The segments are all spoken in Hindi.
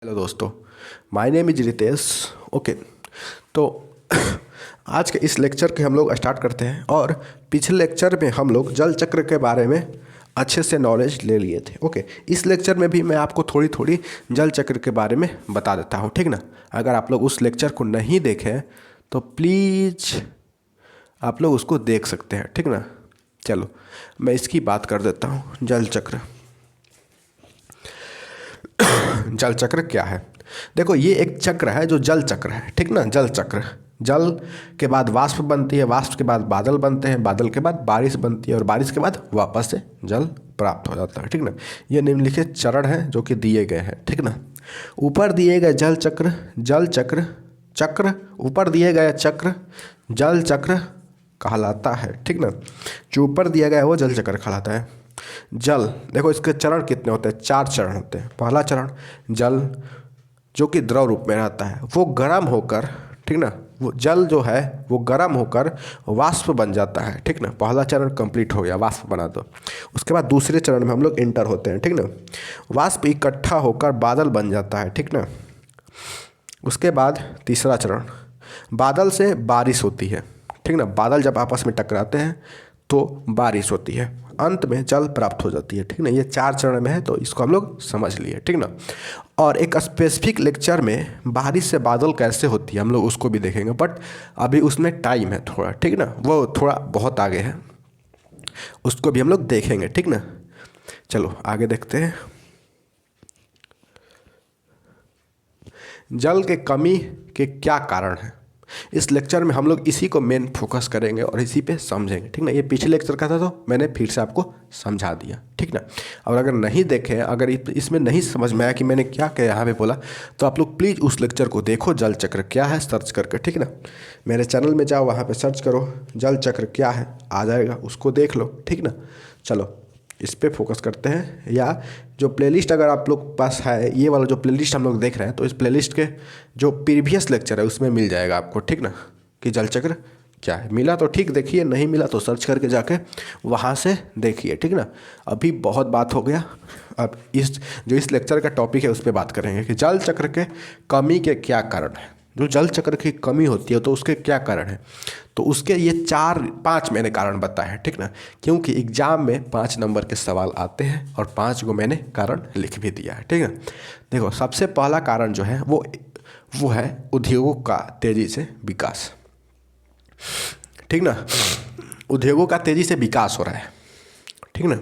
हेलो दोस्तों, my name is Ritesh. Okay, तो आज के इस लेक्चर के हम लोग स्टार्ट करते हैं। और पिछले लेक्चर में हम लोग जल चक्र के बारे में अच्छे से नॉलेज ले लिए थे। ओके, इस लेक्चर में भी मैं आपको थोड़ी थोड़ी जल चक्र के बारे में बता देता हूँ, ठीक ना। अगर आप लोग उस लेक्चर को नहीं देखें तो प्लीज़ आप लोग उसको देख सकते हैं, ठीक ना। चलो मैं इसकी बात कर देता हूँ। जल चक्र जल चक्र क्या है? देखो, ये एक चक्र है जो जल चक्र है, ठीक ना। जल चक्र, जल के बाद वाष्प बनती है, वाष्प के बाद बादल बनते हैं, बादल के बाद बारिश बनती है और बारिश के बाद वापस से जल प्राप्त हो जाता है, ठीक ना। ये निम्नलिखित चरण हैं जो कि दिए गए हैं, ठीक ना। ऊपर दिए गए जल चक्र, जल चक्र, चक्र ऊपर दिए गए चक्र जल चक्र कहलाता है, ठीक ना। जो ऊपर दिया गया है वो जल चक्र कहलाता है। जल, देखो इसके चरण कितने होते हैं? 4 चरण होते हैं। पहला चरण जल जो कि द्रव रूप में रहता है, वो गर्म होकर, ठीक ना, वो जल जो है वो गर्म होकर वाष्प बन जाता है, ठीक ना। पहला चरण कंप्लीट हो गया, वाष्प बना दो। उसके बाद दूसरे चरण में हम लोग इंटर होते हैं, ठीक ना। वाष्प इकट्ठा होकर बादल बन जाता है, ठीक ना। उसके बाद तीसरा चरण, बादल से बारिश होती है, ठीक ना। बादल जब आपस में टकराते हैं तो बारिश होती है, अंत में जल प्राप्त हो जाती है, ठीक ना। ये 4 चरण में है, तो इसको हम लोग समझ लिए, ठीक ना। और एक स्पेसिफिक लेक्चर में बारिश से बादल कैसे होती है हम लोग उसको भी देखेंगे, बट अभी उसमें टाइम है थोड़ा, ठीक ना। वो थोड़ा बहुत आगे है, उसको भी हम लोग देखेंगे, ठीक ना। चलो आगे देखते हैं। जल के कमी के क्या कारण हैं? इस लेक्चर में हम लोग इसी को मेन फोकस करेंगे और इसी पे समझेंगे, ठीक ना। ये पिछले लेक्चर का था तो मैंने फिर से आपको समझा दिया, ठीक ना। और अगर नहीं देखे, अगर इसमें नहीं समझ में आया कि मैंने क्या क्या यहाँ पे बोला, तो आप लोग प्लीज़ उस लेक्चर को देखो, जल चक्र क्या है, सर्च करके, ठीक ना। मेरे चैनल में जाओ, वहाँ पर सर्च करो जल चक्र क्या है, आ जाएगा, उसको देख लो, ठीक ना। चलो इस पे फोकस करते हैं। या जो प्लेलिस्ट अगर आप लोग पास है, ये वाला जो प्लेलिस्ट हम लोग देख रहे हैं, तो इस प्लेलिस्ट के जो प्रीवियस लेक्चर है उसमें मिल जाएगा आपको, ठीक ना, कि जल चक्र क्या है। मिला तो ठीक देखिए, नहीं मिला तो सर्च करके जाके वहाँ से देखिए, ठीक ना। अभी बहुत बात हो गया, अब इस लेक्चर का टॉपिक है उस पर बात करेंगे कि जल चक्र के कमी के क्या कारण है। जो जल चक्र की कमी होती है तो उसके क्या कारण है, तो उसके ये 4-5 मैंने कारण बताए हैं, ठीक ना। क्योंकि एग्जाम में 5 नंबर के सवाल आते हैं और 5 को मैंने कारण लिख भी दिया है, ठीक है। देखो सबसे पहला कारण जो है वो है उद्योगों का तेज़ी से विकास, ठीक ना। उद्योगों का तेज़ी से विकास हो रहा है, ठीक ना।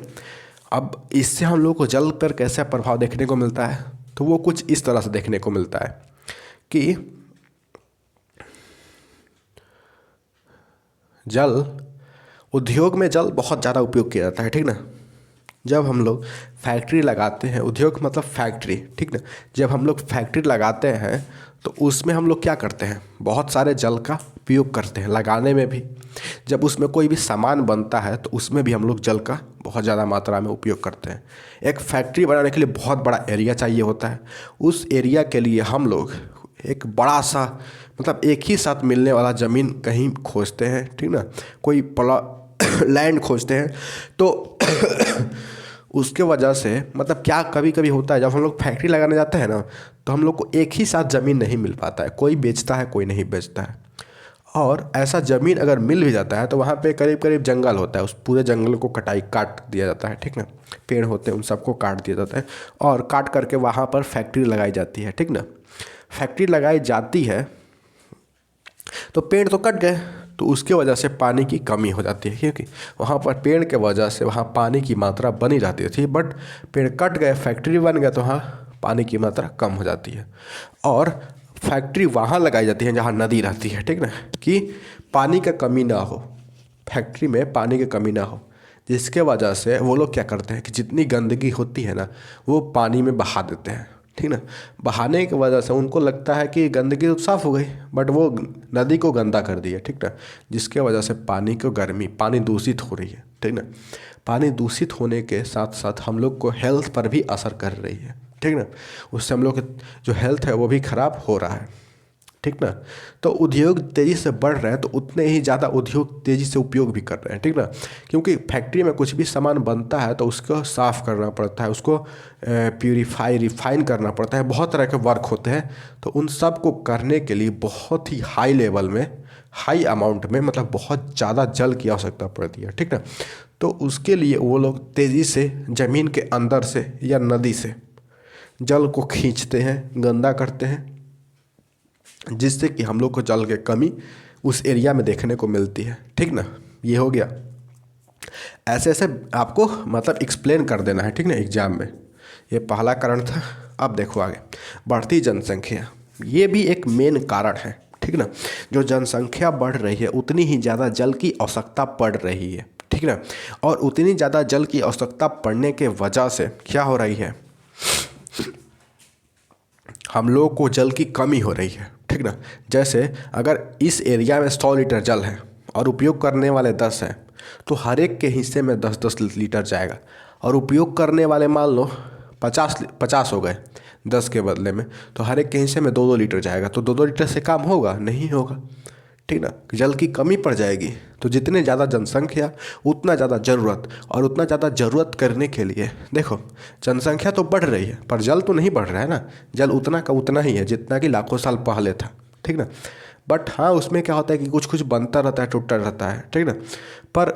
अब इससे हम लोग को जल पर कैसा प्रभाव देखने को मिलता है, तो वो कुछ इस तरह से देखने को मिलता है कि जल, उद्योग में जल बहुत ज़्यादा उपयोग किया जाता है, ठीक ना। जब हम लोग फैक्ट्री लगाते हैं, उद्योग मतलब फैक्ट्री, ठीक ना। जब हम लोग फैक्ट्री लगाते हैं तो उसमें हम लोग क्या करते हैं, बहुत सारे जल का उपयोग करते हैं लगाने में भी। जब उसमें कोई भी सामान बनता है तो उसमें भी हम लोग जल का बहुत ज़्यादा मात्रा में उपयोग करते हैं। एक फैक्ट्री बनाने के लिए बहुत बड़ा एरिया चाहिए होता है। उस एरिया के लिए हम लोग एक बड़ा सा, मतलब एक ही साथ मिलने वाला ज़मीन कहीं खोजते हैं, ठीक ना। कोई प्ला लैंड खोजते हैं, तो उसके वजह से मतलब क्या कभी कभी होता है, जब हम लोग फैक्ट्री लगाने जाते हैं ना, तो हम लोग को एक ही साथ ज़मीन नहीं मिल पाता है, कोई बेचता है कोई नहीं बेचता है। और ऐसा ज़मीन अगर मिल भी जाता है तो वहाँ पे करीब करीब जंगल होता है, उस पूरे जंगल को काट दिया जाता है, ठीक ना। पेड़ होते हैं उन सबको काट दिया जाता है और काट करके वहाँ पर फैक्ट्री लगाई जाती है, ठीक ना। फैक्ट्री लगाई जाती है तो पेड़ तो कट गए, तो उसके वजह से पानी की कमी हो जाती है, क्योंकि वहाँ पर पेड़ के वजह से वहाँ पानी की मात्रा बनी रहती थी, बट पेड़ कट गए, फैक्ट्री बन गया, तो वहाँ पानी की मात्रा कम हो जाती है। और फैक्ट्री वहाँ लगाई जाती है जहाँ नदी रहती है, ठीक ना, कि पानी का कमी ना हो, फैक्ट्री में पानी की कमी ना हो। जिसके वजह से वो लोग क्या करते हैं कि जितनी गंदगी होती है ना, वो पानी में बहा देते हैं, ठीक ना। बहाने की वजह से उनको लगता है कि गंदगी तो साफ़ हो गई, बट वो नदी को गंदा कर दिया, ठीक ना। जिसके वजह से पानी को गर्मी, पानी दूषित हो रही है, ठीक ना। पानी दूषित होने के साथ साथ हम लोग को हेल्थ पर भी असर कर रही है, ठीक ना। उससे हम लोग जो हेल्थ है वो भी ख़राब हो रहा है, ठीक ना। तो उद्योग तेज़ी से बढ़ रहे हैं तो उतने ही ज़्यादा उद्योग तेज़ी से उपयोग भी कर रहे हैं, ठीक ना। क्योंकि फैक्ट्री में कुछ भी सामान बनता है तो उसको साफ़ करना पड़ता है, उसको प्यूरीफाई रिफाइन करना पड़ता है, बहुत तरह के वर्क होते हैं। तो उन सब को करने के लिए बहुत ही हाई लेवल में, हाई अमाउंट में, मतलब बहुत ज़्यादा जल की आवश्यकता पड़ती है, ठीक ना। तो उसके लिए वो लोग तेज़ी से ज़मीन के अंदर से या नदी से जल को खींचते हैं, गंदा करते हैं, जिससे कि हम लोग को जल की कमी उस एरिया में देखने को मिलती है, ठीक ना। ये हो गया। ऐसे ऐसे आपको मतलब एक्सप्लेन कर देना है, ठीक ना, एग्जाम में। ये पहला कारण था। अब देखो आगे, बढ़ती जनसंख्या, ये भी एक मेन कारण है, ठीक ना। जो जनसंख्या बढ़ रही है उतनी ही ज़्यादा जल की आवश्यकता पड़ रही है, ठीक ना। और उतनी ज़्यादा जल की आवश्यकता पड़ने के वजह से क्या हो रही है, हम लोगों को जल की कमी हो रही है, ठीक ना। जैसे अगर इस एरिया में 100 लीटर जल है और उपयोग करने वाले 10 हैं, तो हर एक के हिस्से में 10-10 लीटर जाएगा। और उपयोग करने वाले मान लो 50 हो गए 10 के बदले में, तो हर एक के हिस्से में 2-2 लीटर जाएगा। तो 2-2 लीटर से काम होगा नहीं होगा, ठीक ना। जल की कमी पड़ जाएगी। तो जितने ज़्यादा जनसंख्या उतना ज़्यादा ज़रूरत, और उतना ज़्यादा ज़रूरत करने के लिए देखो, जनसंख्या तो बढ़ रही है पर जल तो नहीं बढ़ रहा है ना। जल उतना का उतना ही है जितना कि लाखों साल पहले था, ठीक ना। बट हाँ, उसमें क्या होता है कि कुछ कुछ बनता रहता है, टूटता रहता है, ठीक ना। पर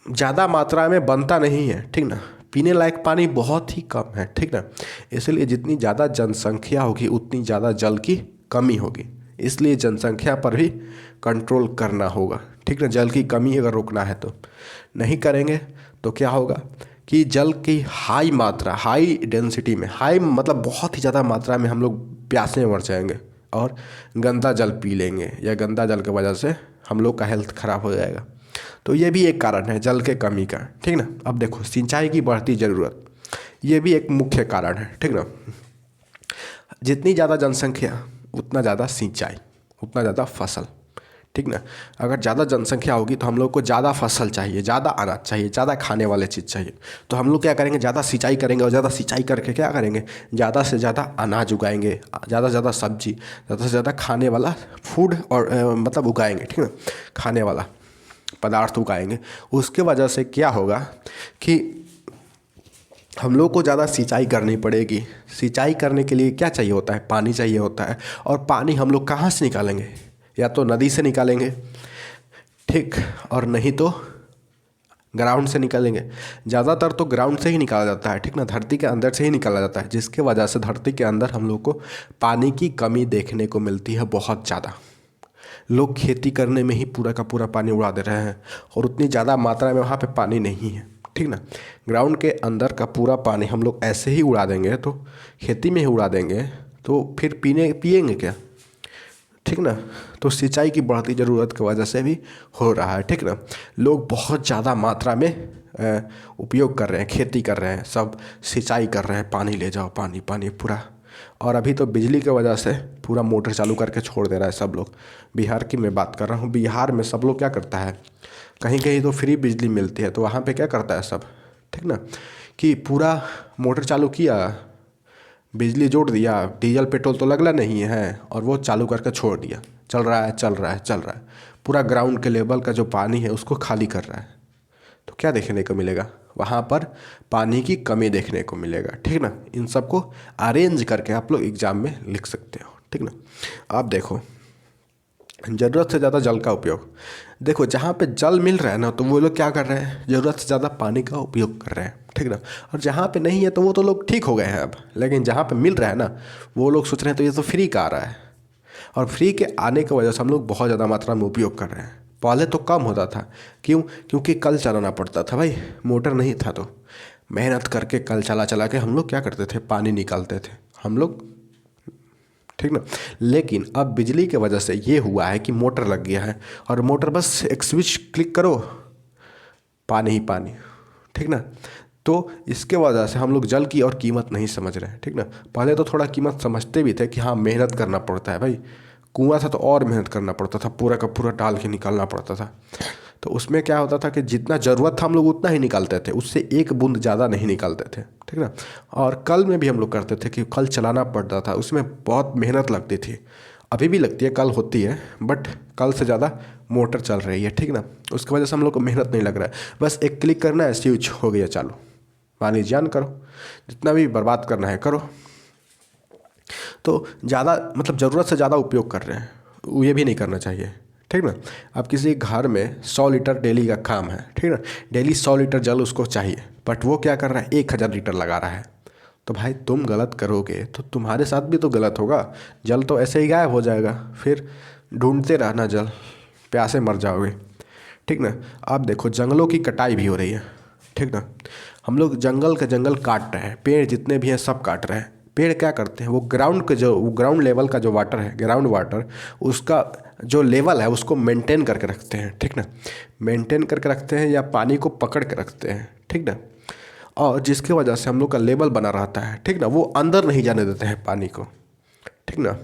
ज़्यादा मात्रा में बनता नहीं है, ठीक ना। पीने लायक पानी बहुत ही कम है, ठीक ना। इसलिए जितनी ज़्यादा जनसंख्या होगी उतनी ज़्यादा जल की कमी होगी। इसलिए जनसंख्या पर भी कंट्रोल करना होगा, ठीक ना। जल की कमी अगर रोकना है तो नहीं करेंगे तो क्या होगा कि जल की हाई मात्रा, हाई डेंसिटी में, हाई मतलब बहुत ही ज़्यादा मात्रा में हम लोग प्यासे मर जाएंगे और गंदा जल पी लेंगे, या गंदा जल की वजह से हम लोग का हेल्थ ख़राब हो जाएगा। तो ये भी एक कारण है जल के कमी का, ठीक ना। अब देखो, सिंचाई की बढ़ती ज़रूरत, ये भी एक मुख्य कारण है, ठीक ना। जितनी ज़्यादा जनसंख्या उतना ज़्यादा सिंचाई, उतना ज़्यादा फसल, ठीक ना। अगर ज़्यादा जनसंख्या होगी तो हम लोग को ज़्यादा फसल चाहिए, ज़्यादा अनाज चाहिए, ज़्यादा खाने वाले चीज़ चाहिए। तो हम लोग क्या करेंगे, ज़्यादा सिंचाई करेंगे, और ज़्यादा सिंचाई करके क्या करेंगे, ज़्यादा से ज़्यादा अनाज उगाएंगे, ज़्यादा से ज़्यादा सब्जी, ज़्यादा से ज़्यादा खाने वाला फूड और मतलब उगाएंगे, ठीक ना, खाने वाला पदार्थ उगाएंगे। उसके वजह से क्या होगा कि हम लोग को ज़्यादा सिंचाई करनी पड़ेगी। सिंचाई करने के लिए क्या चाहिए होता है, पानी चाहिए होता है। और पानी हम लोग कहाँ से निकालेंगे, या तो नदी से निकालेंगे, ठीक, और नहीं तो ग्राउंड से निकालेंगे। ज़्यादातर तो ग्राउंड से ही निकाला जाता है, ठीक ना, धरती के अंदर से ही निकाला जाता है, जिसके वजह से धरती के अंदर हम लोग को पानी की कमी देखने को मिलती है बहुत ज़्यादा। लोग खेती करने में ही पूरा का पूरा पानी उड़ा दे रहे हैं, और उतनी ज़्यादा मात्रा में वहाँ पे पानी नहीं है, ठीक ना। ग्राउंड के अंदर का पूरा पानी हम लोग ऐसे ही उड़ा देंगे, तो खेती में ही उड़ा देंगे, तो फिर पिएंगे क्या, ठीक ना। तो सिंचाई की बढ़ती ज़रूरत की वजह से भी हो रहा है, ठीक ना। लोग बहुत ज़्यादा मात्रा में उपयोग कर रहे हैं, खेती कर रहे हैं, सब सिंचाई कर रहे हैं, पानी ले जाओ, पानी पानी पूरा। और अभी तो बिजली की वजह से पूरा मोटर चालू करके छोड़ दे रहा है सब लोग। बिहार की मैं बात कर रहा हूँ, बिहार में सब लोग क्या करता है, कहीं कहीं तो फ्री बिजली मिलती है, तो वहाँ पे क्या करता है सब, ठीक ना, कि पूरा मोटर चालू किया, बिजली जोड़ दिया, डीजल पेट्रोल तो लगना नहीं है, और वो चालू करके छोड़ दिया, चल रहा है चल रहा है चल रहा है, पूरा ग्राउंड के लेवल का जो पानी है उसको खाली कर रहा है। तो क्या देखने को मिलेगा, वहाँ पर पानी की कमी देखने को मिलेगा, ठीक ना। इन सबको अरेंज करके आप लोग एग्ज़ाम में लिख सकते हो, ठीक ना। आप देखो, ज़रूरत से ज़्यादा जल का उपयोग, देखो जहाँ पे जल मिल रहा है ना, तो वो लोग क्या कर रहे हैं, ज़रूरत से ज़्यादा पानी का उपयोग कर रहे हैं, ठीक ना। और जहाँ पे नहीं है तो वो तो लोग ठीक हो गए हैं अब, लेकिन जहाँ पे मिल रहा है ना, वो लोग सोच रहे हैं तो ये तो फ्री का आ रहा है, और फ्री के आने की वजह से हम लोग बहुत ज़्यादा मात्रा में उपयोग कर रहे हैं। पहले तो कम होता था, क्यों, क्योंकि कल चलाना पड़ता था भाई, मोटर नहीं था, तो मेहनत करके कल चला चला के हम लोग क्या करते थे, पानी निकालते थे हम लोग, ठीक ना। लेकिन अब बिजली के वजह से ये हुआ है कि मोटर लग गया है, और मोटर बस एक स्विच क्लिक करो, पानी ही पानी, ठीक ना। तो इसके वजह से हम लोग जल की और कीमत नहीं समझ रहे हैं, ठीक ना। पहले तो थोड़ा कीमत समझते भी थे कि हाँ मेहनत करना पड़ता है भाई, कुआं था तो और मेहनत करना पड़ता था, पूरा का पूरा डाल के निकालना पड़ता था। तो उसमें क्या होता था कि जितना ज़रूरत था हम लोग उतना ही निकालते थे, उससे एक बूंद ज़्यादा नहीं निकालते थे, ठीक ना। और कल में भी हम लोग करते थे कि कल चलाना पड़ता था, उसमें बहुत मेहनत लगती थी। अभी भी लगती है, कल होती है, बट कल से ज़्यादा मोटर चल रही है, ठीक ना। उसकी वजह से हम लोग को मेहनत नहीं लग रहा है, बस एक क्लिक करना है, स्विच हो गया चालू। मान लीजिए ऑन करो, जितना भी बर्बाद करना है करो। तो ज़्यादा मतलब ज़रूरत से ज़्यादा उपयोग कर रहे हैं, वो ये भी नहीं करना चाहिए, ठीक ना। अब किसी घर में 100 लीटर डेली का काम है, ठीक ना, डेली 100 लीटर जल उसको चाहिए, बट वो क्या कर रहा है, 1000 लीटर लगा रहा है। तो भाई तुम गलत करोगे तो तुम्हारे साथ भी तो गलत होगा, जल तो ऐसे ही गायब हो जाएगा, फिर ढूंढते रहना जल, प्यासे मर जाओगे, ठीक ना। अब देखो जंगलों की कटाई भी हो रही है, ठीक ना। हम लोग जंगल का जंगल काट रहे हैं, पेड़ जितने भी हैं सब काट रहे हैं। पेड़ क्या करते हैं, वो ग्राउंड लेवल का जो वाटर है, ग्राउंड वाटर, उसका जो लेवल है उसको मेंटेन करके रखते हैं, ठीक ना। मेंटेन करके रखते हैं या पानी को पकड़ के रखते हैं, ठीक ना। और जिसकी वजह से हम लोग का लेवल बना रहता है, ठीक ना, वो अंदर नहीं जाने देते हैं पानी को, ठीक ना।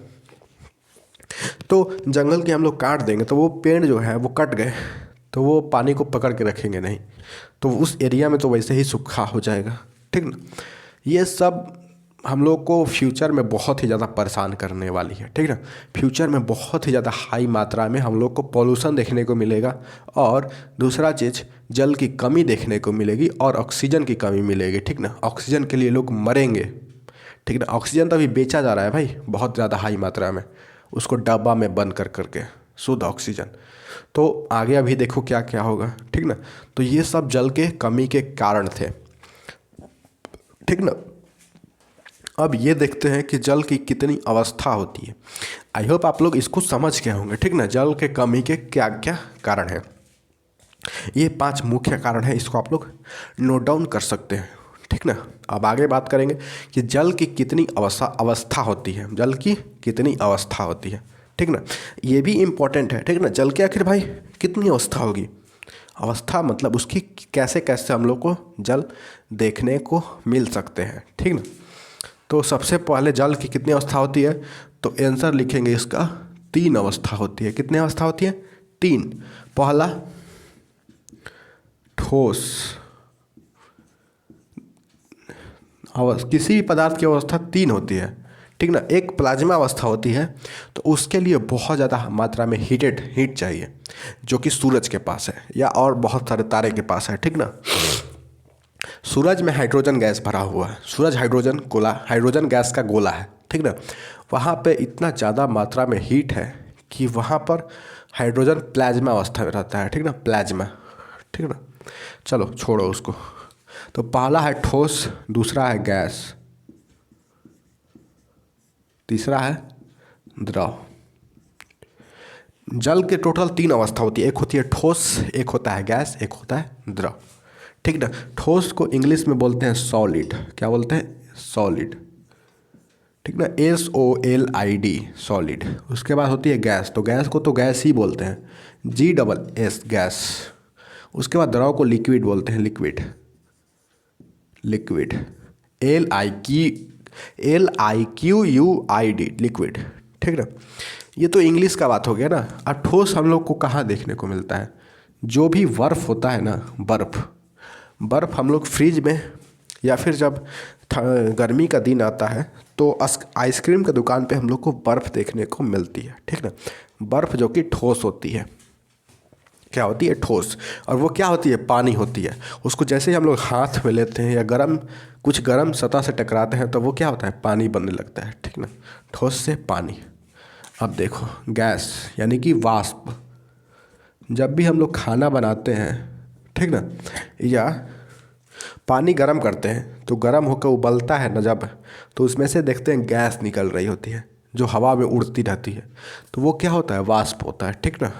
तो जंगल के हम लोग काट देंगे तो वो पेड़ जो है वो कट गए, तो वो पानी को पकड़ के रखेंगे नहीं, तो उस एरिया में तो वैसे ही सूखा हो जाएगा, ठीक ना। ये सब हम लोग को फ्यूचर में बहुत ही ज़्यादा परेशान करने वाली है, ठीक ना। फ्यूचर में बहुत ही ज़्यादा हाई मात्रा में हम लोग को पॉल्यूशन देखने को मिलेगा, और दूसरा चीज़ जल की कमी देखने को मिलेगी और ऑक्सीजन की कमी मिलेगी, ठीक ना। ऑक्सीजन के लिए लोग मरेंगे, ठीक ना। ऑक्सीजन तो अभी बेचा जा रहा है भाई बहुत ज़्यादा हाई मात्रा में, उसको डब्बा में बंद कर करके शुद्ध ऑक्सीजन। तो आगे अभी देखो क्या क्या होगा, ठीक ना। तो ये सब जल के कमी के कारण थे, ठीक ना। अब ये देखते हैं कि जल की कितनी अवस्था होती है। आई होप आप लोग इसको समझ गए होंगे, ठीक ना, जल के कमी के क्या क्या कारण हैं। ये 5 मुख्य कारण हैं, इसको आप लोग नोट डाउन कर सकते हैं, ठीक ना। अब आगे बात करेंगे कि जल की कितनी अवस्था होती है, जल की कितनी अवस्था होती है, ठीक ना। ये भी इम्पोर्टेंट है, ठीक ना। जल के आखिर भाई कितनी अवस्था होगी, अवस्था मतलब उसकी कैसे कैसे हम लोग को जल देखने को मिल सकते हैं, ठीक ना। तो सबसे पहले जल की कितनी अवस्था होती है, तो आंसर लिखेंगे इसका 3 अवस्था होती है। कितनी अवस्था होती है, 3। पहला ठोस, किसी भी पदार्थ की अवस्था 3 होती है, ठीक ना। एक प्लाज्मा अवस्था होती है, तो उसके लिए बहुत ज़्यादा मात्रा में हीट चाहिए, जो कि सूरज के पास है या और बहुत सारे तारे के पास है, ठीक ना। सूरज में हाइड्रोजन गैस भरा हुआ है, सूरज हाइड्रोजन गैस का गोला है, ठीक ना। वहाँ पे इतना ज़्यादा मात्रा में हीट है कि वहाँ पर हाइड्रोजन प्लाज्मा अवस्था में रहता है, ठीक ना, प्लाज्मा, ठीक ना। चलो छोड़ो उसको। तो पहला है ठोस, दूसरा है गैस, तीसरा है द्रव। जल के टोटल 3 अवस्था होती है, एक होती है ठोस, एक होता है गैस, एक होता है द्रव, ठीक ना। ठोस को इंग्लिश में बोलते हैं सॉलिड, क्या बोलते हैं, सॉलिड, ठीक ना, SOLID, सॉलिड। उसके बाद होती है गैस, तो गैस को तो गैस ही बोलते हैं, GSS, गैस। उसके बाद द्रव को लिक्विड बोलते हैं, लिक्विड, LIQUID, लिक्विड, ठीक ना। ये तो इंग्लिश का बात हो गया ना। अब ठोस हम लोग को कहाँ देखने को मिलता है, जो भी बर्फ़ होता है ना, बर्फ़ हम लोग फ्रिज में, या फिर जब गर्मी का दिन आता है तो आइसक्रीम की दुकान पे हम लोग को बर्फ़ देखने को मिलती है, ठीक ना। बर्फ़ जो कि ठोस होती है, क्या होती है, ठोस। और वो क्या होती है, पानी होती है। उसको जैसे ही हम लोग हाथ में लेते हैं या कुछ गर्म सतह से टकराते हैं तो वो क्या होता है, पानी बनने लगता है, ठीक ना, ठोस से पानी। अब देखो गैस यानी कि वाष्प, जब भी हम लोग खाना बनाते हैं, ठीक ना, या पानी गर्म करते हैं तो गर्म होकर उबलता है ना जब, तो उसमें से देखते हैं गैस निकल रही होती है जो हवा में उड़ती रहती है, तो वो क्या होता है, वाष्प होता है, ठीक ना।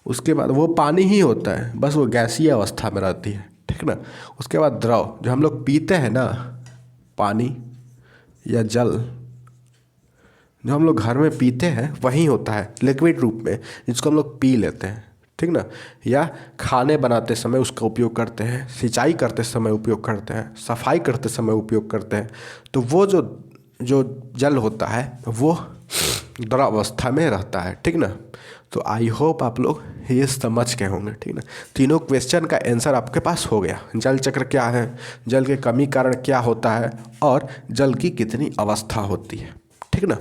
उसके बाद वो पानी ही होता है, बस वो गैसीय अवस्था में रहती है, ठीक ना। उसके बाद द्रव, जो हम लोग पीते हैं ना, पानी या जल जो हम लोग घर में पीते हैं वही होता है लिक्विड रूप में, जिसको हम लोग पी लेते हैं, ठीक ना। या खाने बनाते समय उसका उपयोग करते हैं, सिंचाई करते समय उपयोग करते हैं, सफाई करते समय उपयोग करते हैं। तो वो जो जल होता है वो द्रव अवस्था में रहता है, ठीक ना। तो आई होप आप लोग ये समझ गए होंगे, ठीक ना। तीनों क्वेश्चन का आंसर आपके पास हो गया, जल चक्र क्या है, जल के कमी कारण क्या होता है, और जल की कितनी अवस्था होती है, ठीक ना।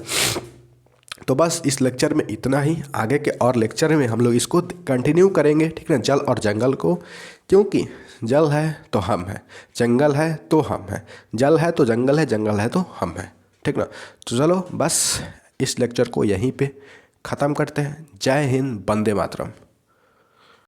तो तो बस इस लेक्चर में इतना ही। आगे के और लेक्चर में हम लोग इसको कंटिन्यू करेंगे, ठीक है, जल और जंगल को। क्योंकि जल है तो हम हैं, जंगल है तो हम हैं, जल है तो जंगल है, जंगल है तो हम हैं, ठीक ना। तो चलो बस इस लेक्चर को यहीं पे ख़त्म करते हैं। जय हिंद, वंदे मातरम।